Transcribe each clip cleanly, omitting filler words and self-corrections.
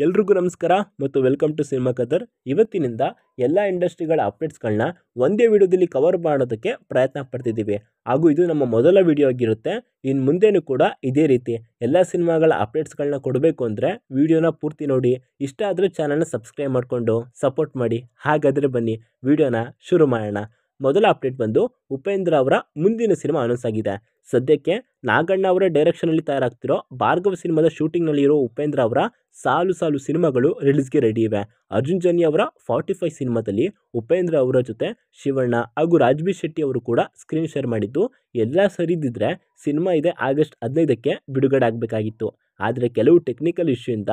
ಎಲ್ರಿಗೂ ನಮಸ್ಕಾರ ಮತ್ತು ವೆಲ್ಕಮ್ ಟು ಸಿನಿಮಾ ಕದರ್. ಇವತ್ತಿನಿಂದ ಎಲ್ಲ ಇಂಡಸ್ಟ್ರಿಗಳ ಅಪ್ಡೇಟ್ಸ್ಗಳನ್ನ ಒಂದೇ ವಿಡಿಯೋದಲ್ಲಿ ಕವರ್ ಮಾಡೋದಕ್ಕೆ ಪ್ರಯತ್ನ ಪಡ್ತಿದ್ದೀವಿ. ಹಾಗೂ ಇದು ನಮ್ಮ ಮೊದಲ ವಿಡಿಯೋ ಆಗಿರುತ್ತೆ. ಇನ್ನು ಮುಂದೆನೂ ಕೂಡ ಇದೇ ರೀತಿ ಎಲ್ಲ ಸಿನಿಮಾಗಳ ಅಪ್ಡೇಟ್ಸ್ಗಳನ್ನ ಕೊಡಬೇಕು ಅಂದರೆ ವಿಡಿಯೋನ ಪೂರ್ತಿ ನೋಡಿ. ಇಷ್ಟ ಆದರೆ ಚಾನಲ್ನ ಸಬ್ಸ್ಕ್ರೈಬ್ ಮಾಡಿಕೊಂಡು ಸಪೋರ್ಟ್ ಮಾಡಿ. ಹಾಗಾದರೆ ಬನ್ನಿ ವಿಡಿಯೋನ ಶುರು ಮಾಡೋಣ. ಮೊದಲ ಅಪ್ಡೇಟ್ ಬಂದು ಉಪೇಂದ್ರ ಅವರ ಮುಂದಿನ ಸಿನಿಮಾ ಅನೌನ್ಸ್ ಆಗಿದೆ. ಸದ್ಯಕ್ಕೆ ನಾಗಣ್ಣ ಅವರ ಡೈರೆಕ್ಷನಲ್ಲಿ ತಯಾರಾಗ್ತಿರೋ ಭಾರ್ಗವ ಸಿನಿಮಾದ ಶೂಟಿಂಗ್ನಲ್ಲಿ ಇರೋ ಉಪೇಂದ್ರ ಅವರ ಸಾಲು ಸಿನಿಮಾಗಳು ರಿಲೀಸ್ಗೆ ರೆಡಿ ಇವೆ. ಅರ್ಜುನ್ ಜನ್ಯ ಅವರ 45 ಸಿನಿಮಾದಲ್ಲಿ ಉಪೇಂದ್ರ ಅವರ ಜೊತೆ ಶಿವಣ್ಣ ಹಾಗೂ ರಾಜ್ಬಿ ಶೆಟ್ಟಿ ಅವರು ಕೂಡ ಸ್ಕ್ರೀನ್ ಶೇರ್ ಮಾಡಿದ್ದು. ಎಲ್ಲ ಸರಿದಿದ್ರೆ ಸಿನಿಮಾ ಇದೆ ಆಗಸ್ಟ್ 15ಕ್ಕೆ ಬಿಡುಗಡೆ ಆಗಬೇಕಾಗಿತ್ತು. ಆದರೆ ಕೆಲವು ಟೆಕ್ನಿಕಲ್ ಇಶ್ಯೂಯಿಂದ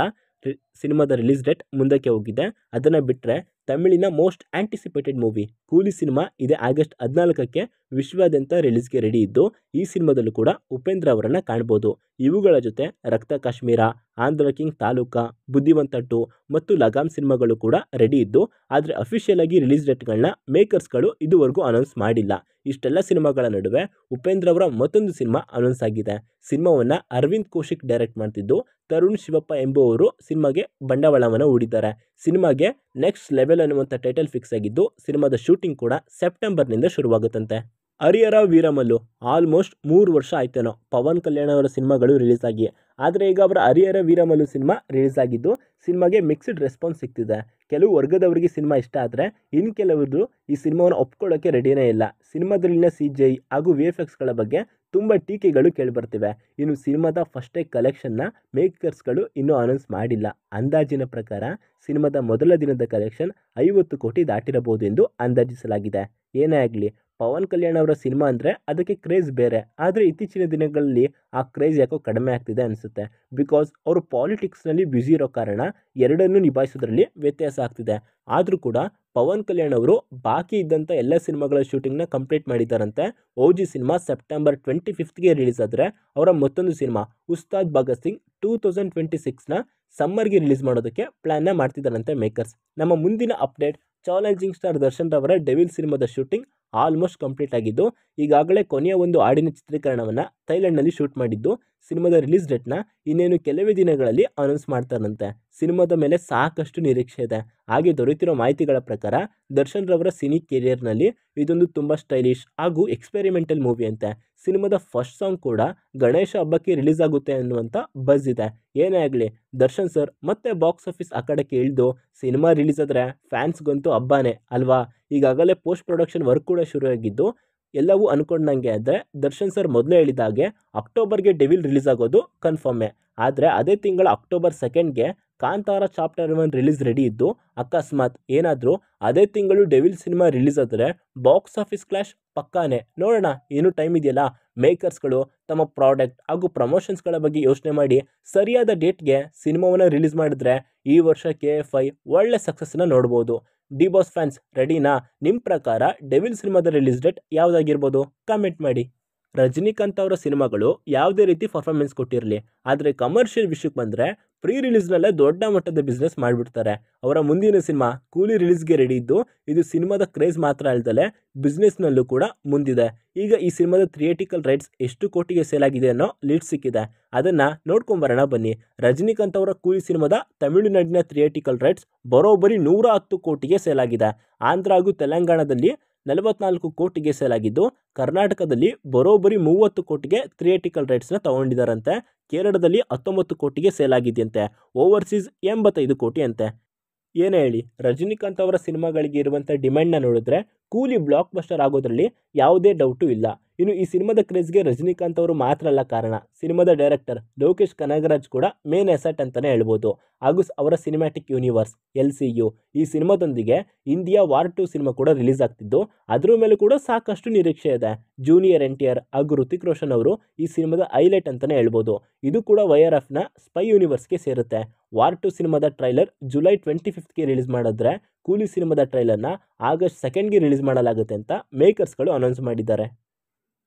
ಸಿನಿಮಾದ ರಿಲೀಸ್ ಡೇಟ್ ಮುಂದಕ್ಕೆ ಹೋಗಿದೆ. ಅದನ್ನು ಬಿಟ್ಟರೆ ತಮಿಳಿನ ಮೋಸ್ಟ್ ಆಂಟಿಸಿಪೇಟೆಡ್ ಮೂವಿ ಕೂಲಿ ಸಿನಿಮಾ ಇದೆ ಆಗಸ್ಟ್ 14ಕ್ಕೆ ವಿಶ್ವಾದ್ಯಂತ ರಿಲೀಸ್ಗೆ ರೆಡಿ ಇದ್ದು, ಈ ಸಿನಿಮಾದಲ್ಲೂ ಕೂಡ ಉಪೇಂದ್ರ ಅವರನ್ನು ಕಾಣ್ಬೋದು. ಇವುಗಳ ಜೊತೆ ರಕ್ತ ಕಾಶ್ಮೀರ, ಆಂಧ್ರ ಕಿಂಗ್ ತಾಲೂಕಾ, ಬುದ್ಧಿವಂತ 2 ಮತ್ತು ಲಗಾಮ್ ಸಿನಿಮಾಗಳು ಕೂಡ ರೆಡಿ ಇದ್ದು, ಆದರೆ ಅಫಿಷಿಯಲ್ ಆಗಿ ರಿಲೀಸ್ ಡೇಟ್ಗಳನ್ನ ಮೇಕರ್ಸ್ಗಳು ಇದುವರೆಗೂ ಅನೌನ್ಸ್ ಮಾಡಿಲ್ಲ. ಇಷ್ಟೆಲ್ಲ ಸಿನಿಮಾಗಳ ನಡುವೆ ಉಪೇಂದ್ರ ಅವರ ಮತ್ತೊಂದು ಸಿನಿಮಾ ಅನೌನ್ಸ್ ಆಗಿದೆ. ಸಿನಿಮಾವನ್ನು ಅರವಿಂದ್ ಕೌಶಿಕ್ ಡೈರೆಕ್ಟ್ ಮಾಡ್ತಿದ್ದು, ತರುಣ್ ಶಿವಪ್ಪ ಎಂಬುವವರು ಸಿನಿಮಾಗೆ ಬಂಡವಾಳವನ್ನು ಹೂಡಿದ್ದಾರೆ. ಸಿನಿಮಾಗೆ ನೆಕ್ಸ್ಟ್ ಲೆವೆಲ್ ಅನ್ನುವಂಥ ಟೈಟಲ್ ಫಿಕ್ಸ್ ಆಗಿದ್ದು, ಸಿನಿಮಾದ ಶೂಟಿಂಗ್ ಕೂಡ ಸೆಪ್ಟೆಂಬರ್ನಿಂದ ಶುರುವಾಗುತ್ತಂತೆ. ಹರಿಹರ ವೀರಮಲ್ಲು ಆಲ್ಮೋಸ್ಟ್ 3 ವರ್ಷ ಆಯ್ತೇನೋ ಪವನ್ ಕಲ್ಯಾಣ್ ಅವರ ಸಿನಿಮಾಗಳು ರಿಲೀಸ್ ಆಗಿ. ಆದರೆ ಈಗ ಅವರ ಹರಿಹರ ವೀರಮಲ್ಲು ಸಿನಿಮಾ ರಿಲೀಸ್ ಆಗಿದ್ದು, ಸಿನಿಮಾಗೆ ಮಿಕ್ಸ್ಡ್ ರೆಸ್ಪಾನ್ಸ್ ಸಿಗ್ತಿದೆ. ಕೆಲವು ವರ್ಗದವರಿಗೆ ಸಿನಿಮಾ ಇಷ್ಟ ಆದರೆ ಇನ್ನು ಕೆಲವರು ಈ ಸಿನಿಮಾವನ್ನು ಒಪ್ಕೊಳ್ಳೋಕ್ಕೆ ರೆಡಿನೇ ಇಲ್ಲ. ಸಿನಿಮಾದಲ್ಲಿನ CGI ಹಾಗೂ VFXಗಳ ಬಗ್ಗೆ ತುಂಬ ಟೀಕೆಗಳು ಕೇಳಿಬರ್ತಿವೆ. ಇನ್ನು ಸಿನಿಮಾದ ಫಸ್ಟ್ ಡೇ ಕಲೆಕ್ಷನ್ನ ಮೇಕರ್ಸ್ಗಳು ಇನ್ನೂ ಅನೌನ್ಸ್ ಮಾಡಿಲ್ಲ. ಅಂದಾಜಿನ ಪ್ರಕಾರ ಸಿನಿಮಾದ ಮೊದಲ ದಿನದ ಕಲೆಕ್ಷನ್ 50 ಕೋಟಿ ದಾಟಿರಬಹುದು ಎಂದು ಅಂದಾಜಿಸಲಾಗಿದೆ. ಏನೇ ಆಗಲಿ, ಪವನ್ ಕಲ್ಯಾಣ್ ಅವರ ಸಿನಿಮಾ ಅಂದರೆ ಅದಕ್ಕೆ ಕ್ರೇಜ್ ಬೇರೆ. ಆದರೆ ಇತ್ತೀಚಿನ ದಿನಗಳಲ್ಲಿ ಆ ಕ್ರೇಜ್ ಯಾಕೋ ಕಡಿಮೆ ಆಗ್ತಿದೆ ಅನಿಸುತ್ತೆ. ಬಿಕಾಸ್ ಅವರು ಪಾಲಿಟಿಕ್ಸ್ನಲ್ಲಿ ಬ್ಯುಸಿ ಇರೋ ಕಾರಣ ಎರಡನ್ನೂ ನಿಭಾಯಿಸೋದ್ರಲ್ಲಿ ವ್ಯತ್ಯಾಸ ಆಗ್ತಿದೆ. ಆದರೂ ಕೂಡ ಪವನ್ ಕಲ್ಯಾಣ್ ಅವರು ಬಾಕಿ ಇದ್ದಂಥ ಎಲ್ಲ ಸಿನಿಮಾಗಳ ಶೂಟಿಂಗ್ನ ಕಂಪ್ಲೀಟ್ ಮಾಡಿದ್ದಾರಂತೆ. OG ಸಿನಿಮಾ ಸೆಪ್ಟೆಂಬರ್ 25ಗೆ ರಿಲೀಸ್ ಆದರೆ ಅವರ ಮತ್ತೊಂದು ಸಿನಿಮಾ ಉಸ್ತಾದ್ ಭಗತ್ ಸಿಂಗ್ 2026ನ ಸಮ್ಮರ್ಗೆ ರಿಲೀಸ್ ಮಾಡೋದಕ್ಕೆ ಪ್ಲ್ಯಾನ್ನ ಮಾಡ್ತಿದ್ದಾರಂತೆ ಮೇಕರ್ಸ್. ನಮ್ಮ ಮುಂದಿನ ಅಪ್ಡೇಟ್, ಚಾಲೆಂಜಿಂಗ್ ಸ್ಟಾರ್ ದರ್ಶನ್ ಅವರ ಡೆವಿಲ್ ಸಿನಿಮಾದ ಶೂಟಿಂಗ್ ಆಲ್ಮೋಸ್ಟ್ ಕಂಪ್ಲೀಟ್ ಆಗಿದ್ದು, ಈಗಾಗಲೇ ಕೊನೆಯ ಒಂದು ಹಾಡಿನ ಚಿತ್ರೀಕರಣವನ್ನು ಥೈಲ್ಯಾಂಡ್ನಲ್ಲಿ ಶೂಟ್ ಮಾಡಿದ್ದು, ಸಿನಿಮಾದ ರಿಲೀಸ್ ಡೇಟ್ನ ಇನ್ನೇನು ಕೆಲವೇ ದಿನಗಳಲ್ಲಿ ಅನೌನ್ಸ್ ಮಾಡ್ತಾರಂತೆ. ಸಿನಿಮಾದ ಮೇಲೆ ಸಾಕಷ್ಟು ನಿರೀಕ್ಷೆ ಇದೆ. ಹಾಗೆ ದೊರೆತಿರೋ ಮಾಹಿತಿಗಳ ಪ್ರಕಾರ ದರ್ಶನ್ ರವರ ಸಿನಿ ಕೆರಿಯರ್ನಲ್ಲಿ ಇದೊಂದು ತುಂಬ ಸ್ಟೈಲಿಶ್ ಹಾಗೂ ಎಕ್ಸ್ಪೆರಿಮೆಂಟಲ್ ಮೂವಿ ಅಂತೆ. ಸಿನಿಮಾದ ಫಸ್ಟ್ ಸಾಂಗ್ ಕೂಡ ಗಣೇಶ ಹಬ್ಬಕ್ಕೆ ರಿಲೀಸ್ ಆಗುತ್ತೆ ಅನ್ನುವಂಥ ಬಜ್ ಇದೆ. ಏನೇ ಆಗಲಿ, ದರ್ಶನ್ ಸರ್ ಮತ್ತೆ ಬಾಕ್ಸ್ ಆಫೀಸ್ ಅಖಾಡಕ್ಕೆ ಇಳಿದು ಸಿನಿಮಾ ರಿಲೀಸ್ ಆದರೆ ಫ್ಯಾನ್ಸ್ಗಂತೂ ಹಬ್ಬನೇ ಅಲ್ವಾ. ಈಗಾಗಲೇ ಪೋಸ್ಟ್ ಪ್ರೊಡಕ್ಷನ್ ವರ್ಕ್ ಕೂಡ ಶುರುವಾಗಿದ್ದು, ಎಲ್ಲವೂ ಅಂದ್ಕೊಂಡಂಗೆ ಆದರೆ ದರ್ಶನ್ ಸರ್ ಮೊದಲೇ ಹೇಳಿದ ಹಾಗೆ ಅಕ್ಟೋಬರ್ಗೆ ಡೆವಿಲ್ ರಿಲೀಸ್ ಆಗೋದು ಕನ್ಫರ್ಮೇ. ಆದರೆ ಅದೇ ತಿಂಗಳ ಅಕ್ಟೋಬರ್ 2ಗೆ ಕಾಂತಾರ ಚಾಪ್ಟರ್ 1 ರಿಲೀಸ್ ರೆಡಿ ಇದ್ದು, ಅಕಸ್ಮಾತ್ ಏನಾದರೂ ಅದೇ ತಿಂಗಳು ಡೆವಿಲ್ ಸಿನಿಮಾ ರಿಲೀಸ್ ಆದರೆ ಬಾಕ್ಸ್ ಆಫೀಸ್ ಕ್ಲಾಶ್ ಪಕ್ಕಾನೇ. ನೋಡೋಣ, ಇನ್ನೂ ಟೈಮ್ ಇದೆಯಲ್ಲ. ಮೇಕರ್ಸ್ಗಳು ತಮ್ಮ ಪ್ರಾಡಕ್ಟ್ ಹಾಗೂ ಪ್ರಮೋಷನ್ಸ್ಗಳ ಬಗ್ಗೆ ಯೋಚನೆ ಮಾಡಿ ಸರಿಯಾದ ಡೇಟ್ಗೆ ಸಿನಿಮಾವನ್ನು ರಿಲೀಸ್ ಮಾಡಿದ್ರೆ ಈ ವರ್ಷ KFI ಒಳ್ಳೆ ಸಕ್ಸಸ್ನ ನೋಡ್ಬೋದು. ಡಿ ಬಾಸ್ ಫ್ಯಾನ್ಸ್ ರೆಡಿನಾ? ನಿಮ್ಮ ಪ್ರಕಾರ ಡೆವಿಲ್ ಸಿನಿಮಾದ ರಿಲೀಸ್ ಡೇಟ್ ಯಾವುದಾಗಿರ್ಬೋದು? ಕಮೆಂಟ್ ಮಾಡಿ. ರಜನಿಕಾಂತ್ ಅವರ ಸಿನಿಮಾಗಳು ಯಾವುದೇ ರೀತಿ ಪರ್ಫಾರ್ಮೆನ್ಸ್ ಕೊಟ್ಟಿರಲಿ, ಆದರೆ ಕಮರ್ಷಿಯಲ್ ವಿಷಯಕ್ಕೆ ಬಂದರೆ ಪ್ರೀ ರಿಲೀಸ್ನಲ್ಲೇ ದೊಡ್ಡ ಮಟ್ಟದ ಬಿಸ್ನೆಸ್ ಮಾಡಿಬಿಡ್ತಾರೆ. ಅವರ ಮುಂದಿನ ಸಿನಿಮಾ ಕೂಲಿ ರಿಲೀಸ್ಗೆ ರೆಡಿ ಇದ್ದು, ಇದು ಸಿನಿಮಾದ ಕ್ರೇಜ್ ಮಾತ್ರ ಅಲ್ಲದೆ ಬಿಸ್ನೆಸ್ನಲ್ಲೂ ಕೂಡ ಮುಂದಿದೆ. ಈಗ ಈ ಸಿನಿಮಾದ ಥಿಯೇಟಿಕಲ್ ರೈಟ್ಸ್ ಎಷ್ಟು ಕೋಟಿಗೆ ಸೇಲ್ ಆಗಿದೆ ಅನ್ನೋ ಲೀಡ್ ಸಿಕ್ಕಿದೆ. ಅದನ್ನು ನೋಡ್ಕೊಂಬರೋಣ ಬನ್ನಿ. ರಜನಿಕಾಂತ್ ಅವರ ಕೂಲಿ ಸಿನಿಮಾದ ತಮಿಳುನಾಡಿನ ಥಿಯೇಟಿಕಲ್ ರೈಟ್ಸ್ ಬರೋಬ್ಬರಿ 110 ಕೋಟಿಗೆ ಸೇಲ್ ಆಗಿದೆ. ಆಂಧ್ರ ಹಾಗೂ ತೆಲಂಗಾಣದಲ್ಲಿ 44 ಕೋಟಿಗೆ ಸೇಲ್ ಆಗಿದ್ದು, ಕರ್ನಾಟಕದಲ್ಲಿ ಬರೋಬ್ಬರಿ 30 ಕೋಟಿಗೆ ಥಿಯೇಟಿಕಲ್ ರೈಟ್ಸ್ನ ತಗೊಂಡಿದ್ದಾರಂತೆ. ಕೇರಳದಲ್ಲಿ 19 ಕೋಟಿಗೆ ಸೇಲ್ ಆಗಿದೆಯಂತೆ. ಓವರ್ಸೀಸ್ 85 ಕೋಟಿ ಅಂತೆ. ಏನೇ ಹೇಳಿ, ರಜನಿಕಾಂತ್ ಅವರ ಸಿನಿಮಾಗಳಿಗೆ ಇರುವಂಥ ಡಿಮ್ಯಾಂಡ್ನ ನೋಡಿದ್ರೆ ಕೂಲಿ ಬ್ಲಾಕ್ ಬಸ್ಟರ್ ಆಗೋದ್ರಲ್ಲಿ ಯಾವುದೇ ಡೌಟು ಇಲ್ಲ. ಇನ್ನು ಈ ಸಿನಿಮಾದ ಕ್ರೇಜ್ಗೆ ರಜನಿಕಾಂತ್ ಅವರು ಮಾತ್ರ ಅಲ್ಲ ಕಾರಣ. ಸಿನಿಮಾದ ಡೈರೆಕ್ಟರ್ ಲೋಕೇಶ್ ಕನಗರಾಜ್ ಕೂಡ ಮೇನ್ ಅಸೆಟ್ ಅಂತಲೇ ಹೇಳ್ಬೋದು. ಹಾಗೂ ಅವರ ಸಿನಿಮ್ಯಾಟಿಕ್ ಯೂನಿವರ್ಸ್ LCU ಈ ಸಿನಿಮಾದೊಂದಿಗೆ ಇಂಡಿಯಾ ವಾರ್ 2 ಸಿನಿಮಾ ಕೂಡ ರಿಲೀಸ್ ಆಗ್ತಿದ್ದು, ಅದರ ಮೇಲೂ ಕೂಡ ಸಾಕಷ್ಟು ನಿರೀಕ್ಷೆ ಇದೆ. ಜೂನಿಯರ್ NTR ಹಾಗೂ ಋತಿಕ್ ರೋಷನ್ ಅವರು ಈ ಸಿನಿಮಾದ ಹೈಲೈಟ್ ಅಂತಲೇ ಹೇಳ್ಬೋದು. ಇದು ಕೂಡ YRFನ ಸ್ಪೈ ಯೂನಿವರ್ಸ್ಗೆ ಸೇರುತ್ತೆ. ವಾರ್ 2 ಸಿನಿಮಾದ ಟ್ರೈಲರ್ ಜುಲೈ 25ಗೆ ರಿಲೀಸ್ ಮಾಡಿದ್ರೆ, ಕೂಲಿ ಸಿನಿಮಾದ ಟ್ರೈಲರ್ನ ಆಗಸ್ಟ್ 2ಗೆ ರಿಲೀಸ್ ಮಾಡಲಾಗುತ್ತೆ ಅಂತ ಮೇಕರ್ಸ್ಗಳು ಅನೌನ್ಸ್ ಮಾಡಿದ್ದಾರೆ.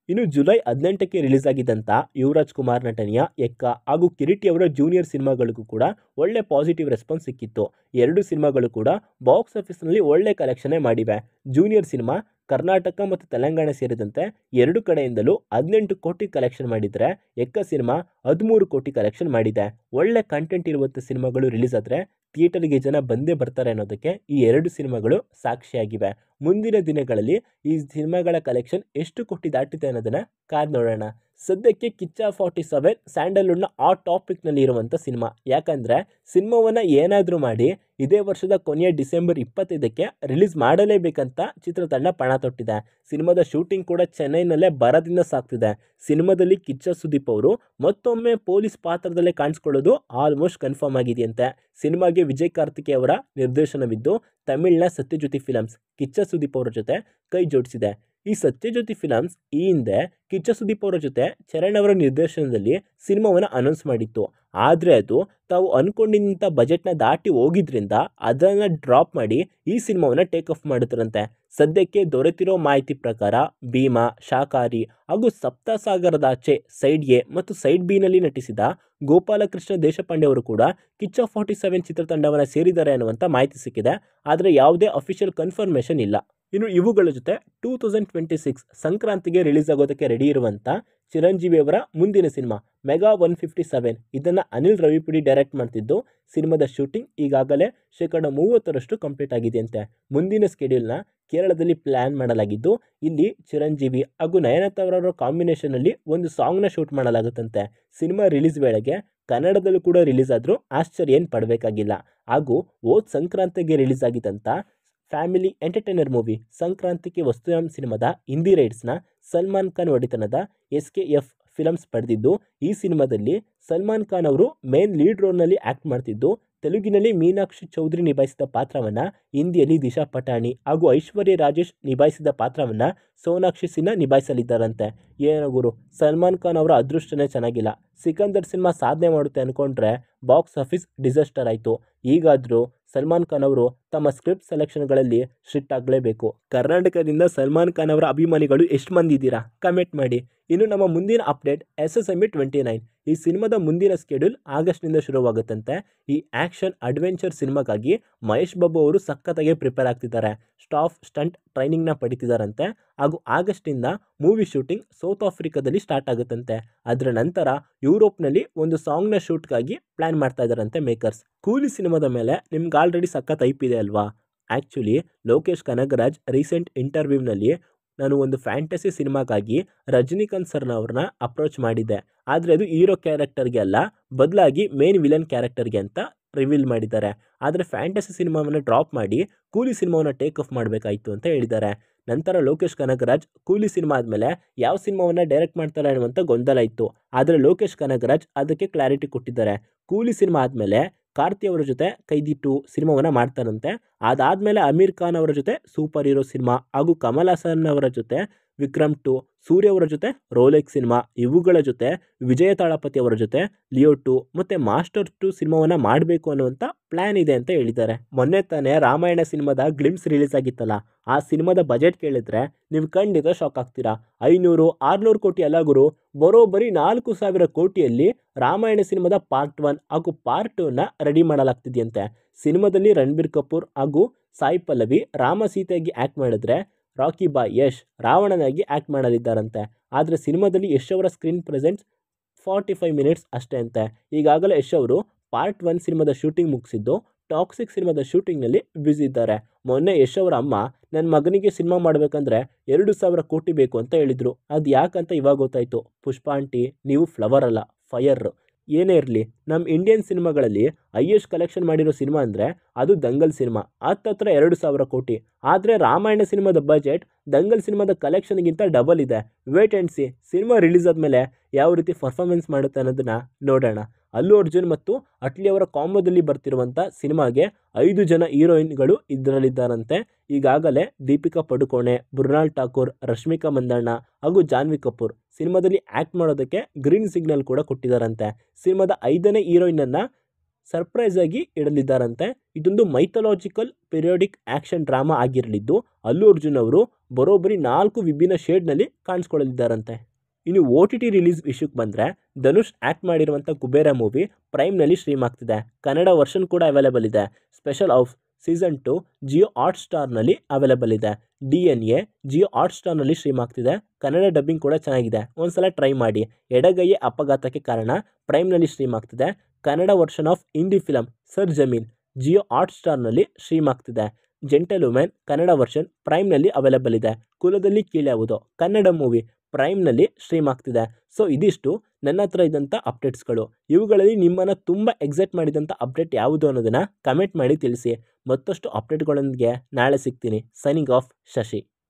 ಇನ್ನು ಜುಲೈ 18ಕ್ಕೆ ರಿಲೀಸ್ ಆಗಿದ್ದಂಥ ಯುವರಾಜ್ ಕುಮಾರ್ ನಟನೆಯ ಎಕ್ಕ ಹಾಗೂ ಕಿರೀಟಿ ಅವರ ಜೂನಿಯರ್ ಸಿನಿಮಾಗಳಿಗೂ ಕೂಡ ಒಳ್ಳೆ ಪಾಸಿಟಿವ್ ರೆಸ್ಪಾನ್ಸ್ ಸಿಕ್ಕಿತ್ತು. ಎರಡು ಸಿನಿಮಾಗಳು ಕೂಡ ಬಾಕ್ಸ್ ಆಫೀಸ್ನಲ್ಲಿ ಒಳ್ಳೆ ಕಲೆಕ್ಷನ್ನೇ ಮಾಡಿವೆ. ಜೂನಿಯರ್ ಸಿನಿಮಾ ಕರ್ನಾಟಕ ಮತ್ತು ತೆಲಂಗಾಣ ಸೇರಿದಂತೆ 2 ಕಡೆಯಿಂದಲೂ 18 ಕೋಟಿ ಕಲೆಕ್ಷನ್ ಮಾಡಿದರೆ ಎಕ್ಕ ಸಿನಿಮಾ 13 ಕೋಟಿ ಕಲೆಕ್ಷನ್ ಮಾಡಿದೆ. ಒಳ್ಳೆ ಕಂಟೆಂಟ್ ಇರುವಂಥ ಸಿನಿಮಾಗಳು ರಿಲೀಸ್ ಆದರೆ ಥಿಯೇಟರ್ಗೆ ಜನ ಬಂದೇ ಬರ್ತಾರೆ ಅನ್ನೋದಕ್ಕೆ ಈ 2 ಸಿನಿಮಾಗಳು ಸಾಕ್ಷಿಯಾಗಿವೆ. ಮುಂದಿನ ದಿನಗಳಲ್ಲಿ ಈ ಸಿನಿಮಾಗಳ ಕಲೆಕ್ಷನ್ ಎಷ್ಟು ಕೋಟಿ ದಾಟಿದೆ ಅನ್ನೋದನ್ನು ಕಾದು ನೋಡೋಣ. ಸದ್ಯಕ್ಕೆ ಕಿಚ್ಚ 47 ಸ್ಯಾಂಡಲ್ವುಡ್ನ ಆ ಟಾಪಿಕ್ನಲ್ಲಿ ಇರುವಂಥ ಸಿನಿಮಾ. ಯಾಕಂದರೆ ಸಿನಿಮಾವನ್ನು ಏನಾದರೂ ಮಾಡಿ ಇದೇ ವರ್ಷದ ಕೊನೆಯ ಡಿಸೆಂಬರ್ 25ಕ್ಕೆ ರಿಲೀಸ್ ಮಾಡಲೇಬೇಕಂತ ಚಿತ್ರತಂಡ ಪಣ ತೊಟ್ಟಿದೆ. ಸಿನಿಮಾದ ಶೂಟಿಂಗ್ ಕೂಡ ಚೆನ್ನೈನಲ್ಲೇ ಬರದಿಂದ ಸಾಗ್ತಿದೆ. ಸಿನಿಮಾದಲ್ಲಿ ಕಿಚ್ಚ ಸುದೀಪ್ ಅವರು ಮತ್ತೊಮ್ಮೆ ಪೊಲೀಸ್ ಪಾತ್ರದಲ್ಲೇ ಕಾಣಿಸ್ಕೊಳ್ಳೋದು ಆಲ್ಮೋಸ್ಟ್ ಕನ್ಫರ್ಮ್ ಆಗಿದೆಯಂತೆ. ಸಿನಿಮಾಗೆ ವಿಜಯ್ ಕಾರ್ತಿಕೇಯ ಅವರ ನಿರ್ದೇಶನವಿದ್ದು ತಮಿಳಿನ ಸತ್ಯಜ್ಯೋತಿ ಫಿಲಮ್ಸ್ ಕಿಚ್ಚ ಸುದೀಪ್ ಅವರ ಜೊತೆ ಕೈ ಜೋಡಿಸಿದೆ. ಈ ಸತ್ಯಜ್ಯೋತಿ ಫಿಲಮ್ಸ್ ಈ ಹಿಂದೆ ಕಿಚ್ಚ ಸುದೀಪ್ ಅವರ ಜೊತೆ ಚರಣ್ ಅವರ ನಿರ್ದೇಶನದಲ್ಲಿ ಸಿನಿಮಾವನ್ನು ಅನೌನ್ಸ್ ಮಾಡಿತ್ತು. ಆದರೆ ಅದು ತಾವು ಅಂದ್ಕೊಂಡಿದ್ದಂಥ ಬಜೆಟ್ನ ದಾಟಿ ಹೋಗಿದ್ರಿಂದ ಅದನ್ನು ಡ್ರಾಪ್ ಮಾಡಿ ಈ ಸಿನಿಮಾವನ್ನು ಟೇಕ್ ಆಫ್ ಮಾಡುತ್ತಾರಂತೆ. ಸದ್ಯಕ್ಕೆ ದೊರೆತಿರೋ ಮಾಹಿತಿ ಪ್ರಕಾರ ಭೀಮಾ, ಶಾಕಾರಿ ಹಾಗೂ ಸಪ್ತಸಾಗರದಾಚೆ ಸೈಡ್ ಎ ಮತ್ತು ಸೈಡ್ ಬಿನಲ್ಲಿ ನಟಿಸಿದ ಗೋಪಾಲಕೃಷ್ಣ ದೇಶಪಾಂಡೆ ಅವರು ಕೂಡ ಕಿಚ್ಚ 47 ಚಿತ್ರತಂಡವನ್ನು ಸೇರಿದ್ದಾರೆ ಅನ್ನುವಂಥ ಮಾಹಿತಿ ಸಿಕ್ಕಿದೆ. ಆದರೆ ಯಾವುದೇ ಅಫಿಷಿಯಲ್ ಕನ್ಫರ್ಮೇಷನ್ ಇಲ್ಲ. ಇನ್ನು ಇವುಗಳ ಜೊತೆ 2026 ಸಂಕ್ರಾಂತಿಗೆ ರಿಲೀಸ್ ಆಗೋದಕ್ಕೆ ರೆಡಿ ಇರುವಂಥ ಚಿರಂಜೀವಿ ಅವರ ಮುಂದಿನ ಸಿನಿಮಾ ಮೆಗಾ 157 ಇದನ್ನು ಅನಿಲ್ ರವಿಪುಡಿ ಡೈರೆಕ್ಟ್ ಮಾಡ್ತಿದ್ದು ಸಿನಿಮಾದ ಶೂಟಿಂಗ್ ಈಗಾಗಲೇ 30% ಕಂಪ್ಲೀಟ್ ಆಗಿದೆಯಂತೆ. ಮುಂದಿನ ಸ್ಕೆಡ್ಯೂಲ್ನ ಕೇರಳದಲ್ಲಿ ಪ್ಲ್ಯಾನ್ ಮಾಡಲಾಗಿದ್ದು ಇಲ್ಲಿ ಚಿರಂಜೀವಿ ಹಾಗೂ ನಯನತಾರ ಅವರ ಕಾಂಬಿನೇಷನಲ್ಲಿ ಒಂದು ಸಾಂಗ್ನ ಶೂಟ್ ಮಾಡಲಾಗುತ್ತಂತೆ. ಸಿನಿಮಾ ರಿಲೀಸ್ ವೇಳೆಗೆ ಕನ್ನಡದಲ್ಲೂ ಕೂಡ ರಿಲೀಸ್ ಆದರೂ ಆಶ್ಚರ್ಯ ಏನು ಪಡಬೇಕಾಗಿಲ್ಲ. ಹಾಗೂ ಹೋದ ಸಂಕ್ರಾಂತಿಗೆ ರಿಲೀಸ್ ಆಗಿದ್ದಂಥ ಫ್ಯಾಮಿಲಿ ಎಂಟರ್ಟೈನರ್ ಮೂವಿ ಸಂಕ್ರಾಂತಿಗೆ ವಸ್ತುಯಾಮ್ ಸಿನಿಮಾದ ಹಿಂದಿ ರೈಟ್ಸ್ನ ಸಲ್ಮಾನ್ ಖಾನ್ ಒಡೆತನದ SKF ಫಿಲಮ್ಸ್ ಪಡೆದಿದ್ದು ಈ ಸಿನಿಮಾದಲ್ಲಿ ಸಲ್ಮಾನ್ ಖಾನ್ ಅವರು ಮೇನ್ ಲೀಡ್ ರೋಲ್ನಲ್ಲಿ ಆ್ಯಕ್ಟ್ ಮಾಡ್ತಿದ್ದು ತೆಲುಗಿನಲ್ಲಿ ಮೀನಾಕ್ಷಿ ಚೌಧರಿ ನಿಭಾಯಿಸಿದ ಪಾತ್ರವನ್ನು ಹಿಂದಿಯಲ್ಲಿ ದಿಶಾ ಪಟಾಣಿ ಹಾಗೂ ಐಶ್ವರ್ಯ ರಾಜೇಶ್ ನಿಭಾಯಿಸಿದ ಪಾತ್ರವನ್ನು ಸೋನಾಕ್ಷಿ ಸಿನ್ಹಾ ನಿಭಾಯಿಸಲಿದ್ದಾರಂತೆ. ಏನೋ ಗುರು, ಸಲ್ಮಾನ್ ಖಾನ್ ಅವರ ಅದೃಷ್ಟನೇ ಚೆನ್ನಾಗಿಲ್ಲ. ಸಿಕಂದರ್ ಸಿನಿಮಾ ಸಾಧನೆ ಮಾಡುತ್ತೆ ಅಂದ್ಕೊಂಡ್ರೆ ಬಾಕ್ಸ್ ಆಫೀಸ್ ಡಿಸಾಸ್ಟರ್ ಆಯಿತು. ಈಗಾದರೂ ಸಲ್ಮಾನ್ ಖಾನ್ ಅವರು ತಮ್ಮ ಸ್ಕ್ರಿಪ್ಟ್ ಸೆಲೆಕ್ಷನ್ಗಳಲ್ಲಿ ಸ್ಟ್ರಿಕ್ಟ್ ಆಗಲೇಬೇಕು. ಕರ್ನಾಟಕದಿಂದ ಸಲ್ಮಾನ್ ಖಾನ್ ಅವರ ಅಭಿಮಾನಿಗಳು ಎಷ್ಟು ಮಂದಿ ಇದ್ದೀರಾ ಕಮೆಂಟ್ ಮಾಡಿ. ಇನ್ನು ನಮ್ಮ ಮುಂದಿನ ಅಪ್ಡೇಟ್ SSME 29 ಈ ಸಿನಿಮಾದ ಮುಂದಿನ ಸ್ಕೆಡ್ಯೂಲ್ ಆಗಸ್ಟ್ನಿಂದ ಶುರುವಾಗುತ್ತಂತೆ. ಈ ಆ್ಯಕ್ಷನ್ ಅಡ್ವೆಂಚರ್ ಸಿನಿಮಾಗಾಗಿ ಮಹೇಶ್ ಬಾಬು ಅವರು ಸಖತ್ತಾಗಿ ಪ್ರಿಪೇರ್ ಆಗ್ತಿದ್ದಾರೆ. ಸ್ಟಂಟ್ ಟ್ರೈನಿಂಗ್ನ ಪಡಿತಿದ್ದಾರಂತೆ. ಹಾಗೂ ಆಗಸ್ಟಿಂದ ಮೂವಿ ಶೂಟಿಂಗ್ ಸೌತ್ ಆಫ್ರಿಕಾದಲ್ಲಿ ಸ್ಟಾರ್ಟ್ ಆಗುತ್ತಂತೆ. ಅದರ ನಂತರ ಯುರೋಪ್ನಲ್ಲಿ ಒಂದು ಸಾಂಗ್ನ ಶೂಟ್ಗಾಗಿ ಪ್ಲ್ಯಾನ್ ಮಾಡ್ತಾ ಇದ್ದಾರಂತೆ ಮೇಕರ್ಸ್. ಕೂಲಿ ಸಿನಿಮಾದ ಮೇಲೆ ನಿಮ್ಗೆ ಆಲ್ರೆಡಿ ಸಖತ್ ಹೈಪ್ ಇದೆ ಅಲ್ವಾ? ಆ್ಯಕ್ಚುಲಿ ಲೋಕೇಶ್ ಕನಗರಾಜ್ ರೀಸೆಂಟ್ ಇಂಟರ್ವ್ಯೂನಲ್ಲಿ ನಾನು ಒಂದು ಫ್ಯಾಂಟಸಿ ಸಿನಿಮಾಗಾಗಿ ರಜನಿಕಾಂತ್ ಸರ್ನವ್ರನ್ನ ಅಪ್ರೋಚ್ ಮಾಡಿದ್ದೆ. ಆದರೆ ಅದು ಹೀರೋ ಕ್ಯಾರೆಕ್ಟರ್ಗೆ ಅಲ್ಲ, ಬದಲಾಗಿ ಮೇನ್ ವಿಲನ್ ಕ್ಯಾರೆಕ್ಟರ್ಗೆ ಅಂತ ರಿವೀಲ್ ಮಾಡಿದ್ದಾರೆ. ಆದರೆ ಫ್ಯಾಂಟಸಿ ಸಿನಿಮಾವನ್ನು ಡ್ರಾಪ್ ಮಾಡಿ ಕೂಲಿ ಸಿನಿಮಾವನ್ನು ಟೇಕ್ ಆಫ್ ಮಾಡಬೇಕಾಯಿತು ಅಂತ ಹೇಳಿದ್ದಾರೆ. ನಂತರ ಲೋಕೇಶ್ ಕನಗರಾಜ್ ಕೂಲಿ ಸಿನಿಮಾ ಆದಮೇಲೆ ಯಾವ ಸಿನಿಮಾವನ್ನು ಡೈರೆಕ್ಟ್ ಮಾಡ್ತಾರೆ ಅನ್ನುವಂಥ ಗೊಂದಲ ಇತ್ತು. ಆದರೆ ಲೋಕೇಶ್ ಕನಗರಾಜ್ ಅದಕ್ಕೆ ಕ್ಲಾರಿಟಿ ಕೊಟ್ಟಿದ್ದಾರೆ. ಕೂಲಿ ಸಿನಿಮಾ ಆದಮೇಲೆ ಕಾರ್ತಿ ಅವರ ಜೊತೆ ಕೈದಿ 2 ಸಿನಿಮಾವನ್ನು ಮಾಡ್ತಾರಂತೆ. ಅದಾದಮೇಲೆ ಅಮೀರ್ ಖಾನ್ ಅವರ ಜೊತೆ ಸೂಪರ್ ಹೀರೋ ಸಿನಿಮಾ ಹಾಗೂ ಕಮಲ್ ಹಾಸನ್ ಅವರ ಜೊತೆ ವಿಕ್ರಮ್ 2, ಸೂರ್ಯ ಅವರ ಜೊತೆ ರೋಲೆಕ್ಸ್ ಸಿನಿಮಾ, ಇವುಗಳ ಜೊತೆ ವಿಜಯ ತಾಳಪತಿ ಅವರ ಜೊತೆ ಲಿಯೋ 2 ಮತ್ತು ಮಾಸ್ಟರ್ 2 ಸಿನಿಮಾವನ್ನು ಮಾಡಬೇಕು ಅನ್ನುವಂಥ ಪ್ಲ್ಯಾನ್ ಇದೆ ಅಂತ ಹೇಳಿದ್ದಾರೆ. ಮೊನ್ನೆ ತಾನೇ ರಾಮಾಯಣ ಸಿನಿಮಾದ ಗ್ಲಿಮ್ಸ್ ರಿಲೀಸ್ ಆಗಿತ್ತಲ್ಲ, ಆ ಸಿನಿಮಾದ ಬಜೆಟ್ ಕೇಳಿದ್ರೆ ನೀವು ಖಂಡಿತ ಶಾಕ್ ಆಗ್ತೀರಾ. 500-600 ಕೋಟಿ ಅಲ್ಲ ಗುರು, ಬರೋಬ್ಬರಿ 4,000 ಕೋಟಿಯಲ್ಲಿ ರಾಮಾಯಣ ಸಿನಿಮಾದ ಪಾರ್ಟ್ 1 ಹಾಗೂ ಪಾರ್ಟ್ 2ನ ರೆಡಿ ಮಾಡಲಾಗ್ತಿದೆಯಂತೆ. ಸಿನಿಮಾದಲ್ಲಿ ರಣಬೀರ್ ಕಪೂರ್ ಹಾಗೂ ಸಾಯಿ ಪಲ್ಲವಿ ರಾಮ ಸೀತೆಯಾಗಿ ಆ್ಯಕ್ಟ್ ಮಾಡಿದ್ರೆ ರಾಕಿ ಬಾಯ್ ಯಶ್ ರಾವಣನಾಗಿ ಆ್ಯಕ್ಟ್ ಮಾಡಲಿದ್ದಾರಂತೆ. ಆದರೆ ಸಿನಿಮಾದಲ್ಲಿ ಯಶ್ ಅವರ ಸ್ಕ್ರೀನ್ ಪ್ರೆಸೆನ್ಸ್ 45 ಮಿನಿಟ್ಸ್ ಅಷ್ಟೇ ಅಂತೆ. ಈಗಾಗಲೇ ಯಶ್ ಅವರು ಪಾರ್ಟ್ 1 ಸಿನಿಮಾದ ಶೂಟಿಂಗ್ ಮುಗಿಸಿದ್ದು ಟಾಕ್ಸಿಕ್ ಸಿನಿಮಾದ ಶೂಟಿಂಗ್ನಲ್ಲಿ ಬ್ಯುಸಿ ಇದ್ದಾರೆ. ಮೊನ್ನೆ ಯಶ್ ಅವರ ಅಮ್ಮ ನನ್ನ ಮಗನಿಗೆ ಸಿನಿಮಾ ಮಾಡಬೇಕಂದ್ರೆ 2,000 ಕೋಟಿ ಬೇಕು ಅಂತ ಹೇಳಿದರು. ಅದು ಯಾಕಂತ ಇವಾಗ ಗೊತ್ತಾಯಿತು. ಪುಷ್ಪ ಆಂಟಿ, ನೀವು ಫ್ಲವರ್ ಅಲ್ಲ ಫೈರ್. ಏನೇ ಇರಲಿ, ನಮ್ಮ ಇಂಡಿಯನ್ ಸಿನಿಮಾಗಳಲ್ಲಿ ಹೈಯೆಸ್ಟ್ ಕಲೆಕ್ಷನ್ ಮಾಡಿರೋ ಸಿನಿಮಾ ಅಂದರೆ ಅದು ದಂಗಲ್ ಸಿನಿಮಾ, ಹತ್ತತ್ರ 2,000 ಕೋಟಿ. ಆದರೆ ರಾಮಾಯಣ ಸಿನಿಮಾದ ಬಜೆಟ್ ದಂಗಲ್ ಸಿನಿಮಾದ ಕಲೆಕ್ಷನ್ಗಿಂತ ಡಬಲ್ ಇದೆ. Wait and see, cinema release ಆದಮೇಲೆ ಯಾವ ರೀತಿ ಪರ್ಫಾರ್ಮೆನ್ಸ್ ಮಾಡುತ್ತೆ ಅನ್ನೋದನ್ನು ನೋಡೋಣ. ಅಲ್ಲು ಅರ್ಜುನ್ ಮತ್ತು ಅಟ್ಲಿ ಅವರ ಕಾಂಬೋದಲ್ಲಿ ಬರ್ತಿರುವಂಥ ಸಿನಿಮಾಗೆ 5 ಜನ ಹೀರೋಯಿನ್ಗಳು ಇದರಲ್ಲಿದ್ದಾರಂತೆ. ಈಗಾಗಲೇ ದೀಪಿಕಾ ಪಡುಕೋಣೆ, ಮೃಣಾಲ್ ಠಾಕೂರ್, ರಶ್ಮಿಕಾ ಮಂದಣ್ಣ ಹಾಗೂ ಜಾನ್ವಿ ಕಪೂರ್ ಸಿನಿಮಾದಲ್ಲಿ ಆ್ಯಕ್ಟ್ ಮಾಡೋದಕ್ಕೆ ಗ್ರೀನ್ ಸಿಗ್ನಲ್ ಕೂಡ ಕೊಟ್ಟಿದ್ದಾರಂತೆ. ಸಿನಿಮಾದ 5ನೇ ಹೀರೋಯಿನನ್ನು ಸರ್ಪ್ರೈಸ್ ಆಗಿ ಇಡಲಿದ್ದಾರಂತೆ. ಇದೊಂದು mythological periodic action drama ಆಗಿರಲಿದ್ದು Allu Arjun ಅವರು ಬರೋಬ್ಬರಿ 4 ವಿಭಿನ್ನ ಶೇಡ್ನಲ್ಲಿ ಕಾಣಿಸ್ಕೊಳ್ಳಲಿದ್ದಾರಂತೆ. ಇನ್ನು OTT ರಿಲೀಸ್ ವಿಷಯಕ್ಕೆ ಬಂದರೆ ಧನುಷ್ ಆ್ಯಕ್ಟ್ ಮಾಡಿರುವಂಥ ಕುಬೇರ ಮೂವಿ ಪ್ರೈಮ್ನಲ್ಲಿ ಸ್ಟ್ರೀಮ್ ಆಗ್ತಿದೆ. ಕನ್ನಡ ವರ್ಷನ್ ಕೂಡ ಅವೈಲೇಬಲ್ ಇದೆ. ಸೀಸನ್ 2 ಜಿಯೋ ಹಾಟ್‌ಸ್ಟಾರ್‌ನಲ್ಲಿ ಅವೈಲೇಬಲ್ ಇದೆ. DNA ಜಿಯೋ ಹಾಟ್‌ಸ್ಟಾರ್‌ನಲ್ಲಿ ಸ್ಟ್ರೀಮ್ ಆಗ್ತಿದೆ. ಕನ್ನಡ ಡಬ್ಬಿಂಗ್ ಕೂಡ ಚೆನ್ನಾಗಿದೆ. ಒಂದ್ಸಲ ಟ್ರೈ ಮಾಡಿ. ಎಡಗೈಯೇ ಅಪಘಾತಕ್ಕೆ ಕಾರಣ ಪ್ರೈಮ್‌ನಲ್ಲಿ ಸ್ಟ್ರೀಮ್ ಆಗ್ತಿದೆ. Kannada version of Hindi film sir ಜಮೀನ್ ಜಿಯೋ ಹಾಟ್‌ಸ್ಟಾರ್‌ನಲ್ಲಿ ಸ್ಟ್ರೀಮ್ ಆಗ್ತಿದೆ. ಜೆಂಟಲ್ವುಮೆನ್ ಕನ್ನಡ ವರ್ಷನ್ ಪ್ರೈಮ್‌ನಲ್ಲಿ ಅವೈಲೇಬಲ್ ಇದೆ. ಕುಲದಲ್ಲಿ ಕೀಳ್ಯಾವುದೋ ಕನ್ನಡ ಮೂವಿ ಪ್ರೈಮ್‌ನಲ್ಲಿ ಸ್ಟ್ರೀಮ್ ಆಗ್ತಿದೆ. ಸೊ ಇದಿಷ್ಟು ನನ್ನ ಹತ್ರ ಇದ್ದಂಥ ಅಪ್ಡೇಟ್ಸ್ಗಳು. ಇವುಗಳಲ್ಲಿ ನಿಮ್ಮನ್ನು ತುಂಬ ಎಕ್ಸೈಟ್ ಮಾಡಿದಂಥ ಅಪ್ಡೇಟ್ ಯಾವುದು ಅನ್ನೋದನ್ನು ಕಮೆಂಟ್ ಮಾಡಿ ತಿಳಿಸಿ. ಮತ್ತಷ್ಟು ಅಪ್ಡೇಟ್ಗಳೊಂದಿಗೆ ನಾಳೆ ಸಿಗ್ತೀನಿ. Signing off Shashi.